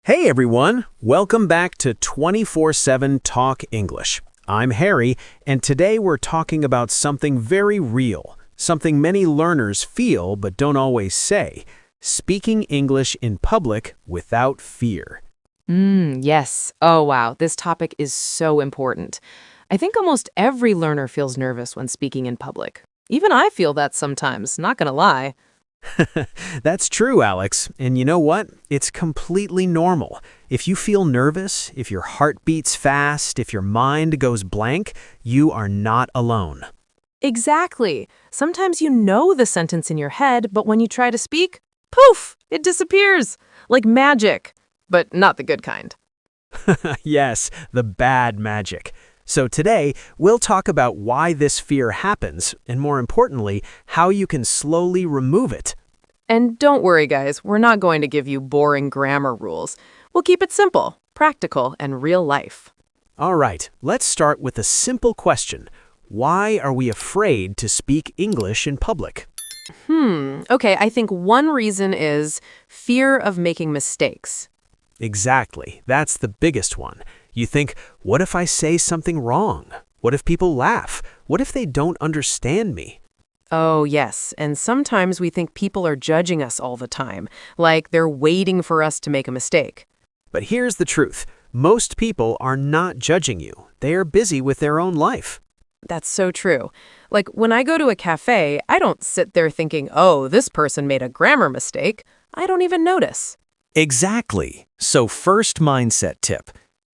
Hey everyone, welcome back to 24/7 Talk English. I'm Harry, and today we're talking about something very real, something many learners feel but don't always say, speaking English in public without fear. Yes. Oh, wow. This topic is so important. I think almost every learner feels nervous when speaking in public. Even I feel that sometimes, not gonna lie. That's true, Alex, and you know what? It's completely normal. If you feel nervous, if your heart beats fast, if your mind goes blank, you are not alone. Exactly. Sometimes you know the sentence in your head, but when you try to speak, poof, it disappears. Like magic. But not the good kind. Yes, the bad magic. So today, we'll talk about why this fear happens, and more importantly, how you can slowly remove it. And don't worry, guys, we're not going to give you boring grammar rules. We'll keep it simple, practical, and real life. All right, let's start with a simple question. Why are we afraid to speak English in public? Okay, I think one reason is fear of making mistakes. Exactly, that's the biggest one. You think, what if I say something wrong? What if people laugh? What if they don't understand me? Oh, yes, and sometimes we think people are judging us all the time, like they're waiting for us to make a mistake. But here's the truth. Most people are not judging you. They are busy with their own life. That's so true. Like when I go to a cafe, I don't sit there thinking, oh, this person made a grammar mistake. I don't even notice. Exactly. So first mindset tip.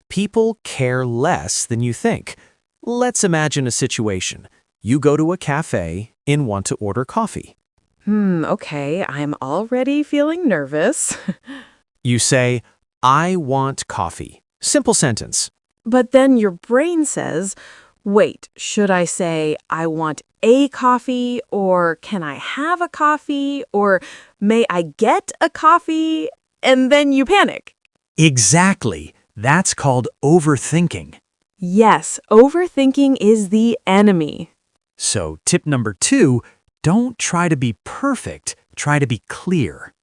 People care less than you think. Let's imagine a situation. You go to a cafe and want to order coffee. Okay, I'm already feeling nervous. You say, I want coffee. Simple sentence. But then your brain says, wait, should I say, I want a coffee, or can I have a coffee, or may I get a coffee? And then you panic. Exactly. That's called overthinking. Yes, overthinking is the enemy. So tip number 2, don't try to be perfect. Try to be clear.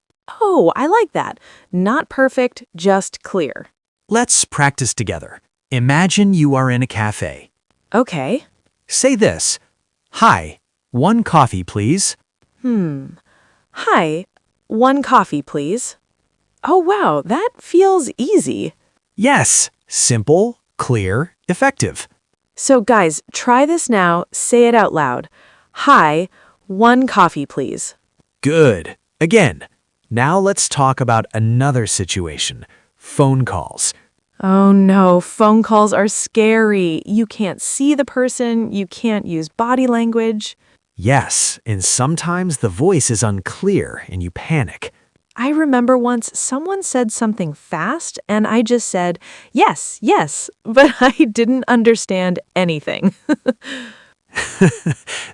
Oh, I like that. Not perfect, just clear. Let's practice together. Imagine you are in a cafe. Okay. Say this. Hi, one coffee, please. Hi, one coffee, please. Oh, wow, that feels easy. Yes, simple, clear, effective. So, guys, try this now. Say it out loud. Hi, one coffee, please. Good. Again. Now let's talk about another situation. Phone calls. Oh no, phone calls are scary. You can't see the person, you can't use body language. Yes, and sometimes the voice is unclear and you panic. I remember once someone said something fast and I just said, yes, yes, but I didn't understand anything.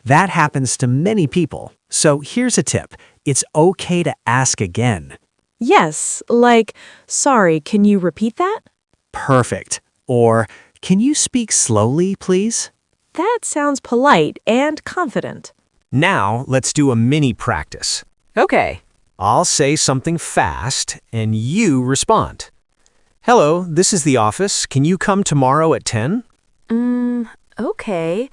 That happens to many people. So here's a tip. It's okay to ask again. Yes, like, sorry, can you repeat that? Perfect. Or, can you speak slowly, please? That sounds polite and confident. Now, let's do a mini practice. Okay. I'll say something fast, and you respond. Hello, this is the office. Can you come tomorrow at 10? Okay.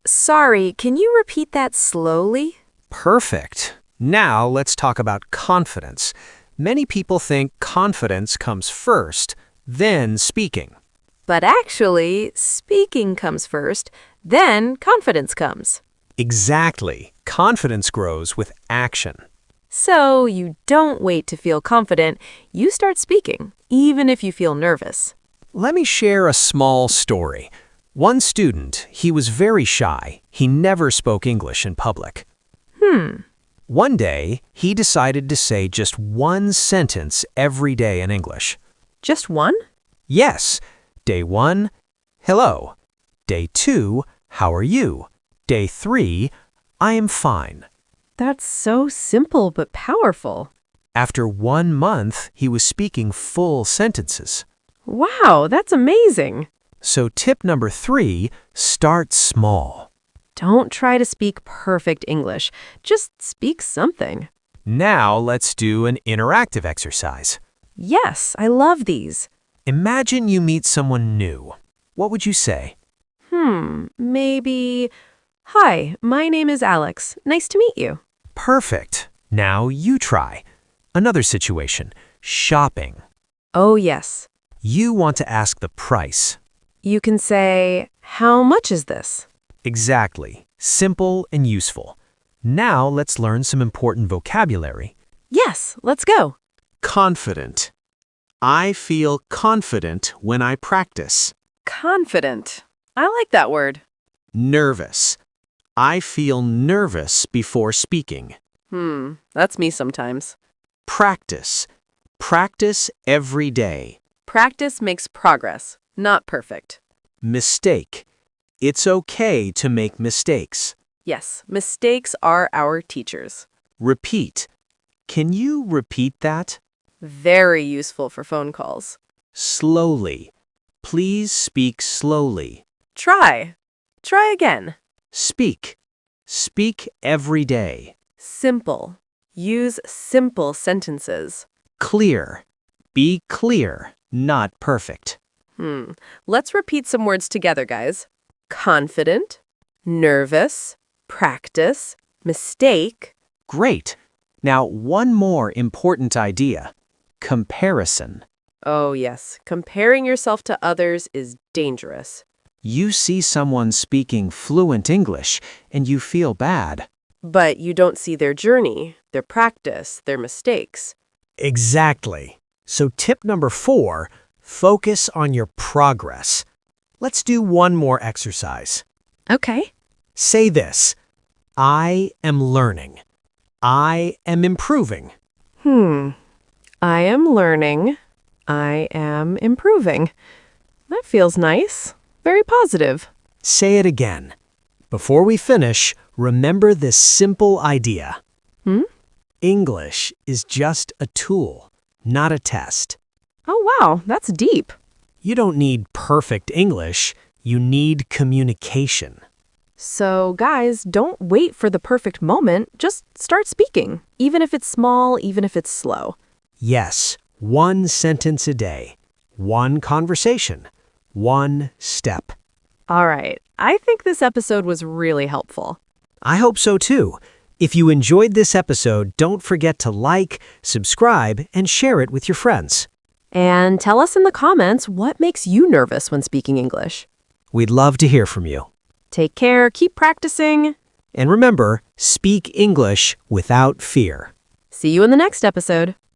Sorry, can you repeat that slowly? Perfect. Now, let's talk about confidence. Many people think confidence comes first, then speaking. But actually, speaking comes first, then confidence comes. Exactly. Confidence grows with action. So you don't wait to feel confident, you start speaking, even if you feel nervous. Let me share a small story. One student, he was very shy. He never spoke English in public. One day, he decided to say just one sentence every day in English. Just one? Yes. Day 1, hello. Day 2, how are you? Day 3, I am fine. That's so simple but powerful. After 1 month, he was speaking full sentences. Wow, that's amazing. So tip number 3, start small. Don't try to speak perfect English. Just speak something. Now let's do an interactive exercise. Yes, I love these. Imagine you meet someone new. What would you say? Maybe, hi, my name is Alex. Nice to meet you. Perfect. Now you try. Another situation. Shopping. Oh, yes. You want to ask the price. You can say, how much is this? Exactly. Simple and useful. Now let's learn some important vocabulary. Yes, let's go. Confident. I feel confident when I practice. Confident. I like that word. Nervous. I feel nervous before speaking. That's me sometimes. Practice. Practice every day. Practice makes progress, not perfect. Mistake. It's okay to make mistakes. Yes, mistakes are our teachers. Repeat. Can you repeat that? Very useful for phone calls. Slowly. Please speak slowly. Try. Try again. Speak. Speak every day. Simple. Use simple sentences. Clear. Be clear, not perfect. Let's repeat some words together, guys. Confident, nervous, practice, mistake. Great. Now, one more important idea. Comparison. Oh, yes. Comparing yourself to others is dangerous. You see someone speaking fluent English and you feel bad. But you don't see their journey, their practice, their mistakes. Exactly. So tip number 4, focus on your progress. Let's do one more exercise. Okay. Say this. I am learning. I am improving. I am learning. I am improving. That feels nice. Very positive. Say it again. Before we finish, remember this simple idea. English is just a tool, not a test. Oh, wow. That's deep. You don't need perfect English. You need communication. So, guys, don't wait for the perfect moment. Just start speaking, even if it's small, even if it's slow. Yes, one sentence a day, one conversation, one step. All right. I think this episode was really helpful. I hope so too. If you enjoyed this episode, don't forget to like, subscribe, and share it with your friends. And tell us in the comments what makes you nervous when speaking English. We'd love to hear from you. Take care, keep practicing. And remember, speak English without fear. See you in the next episode.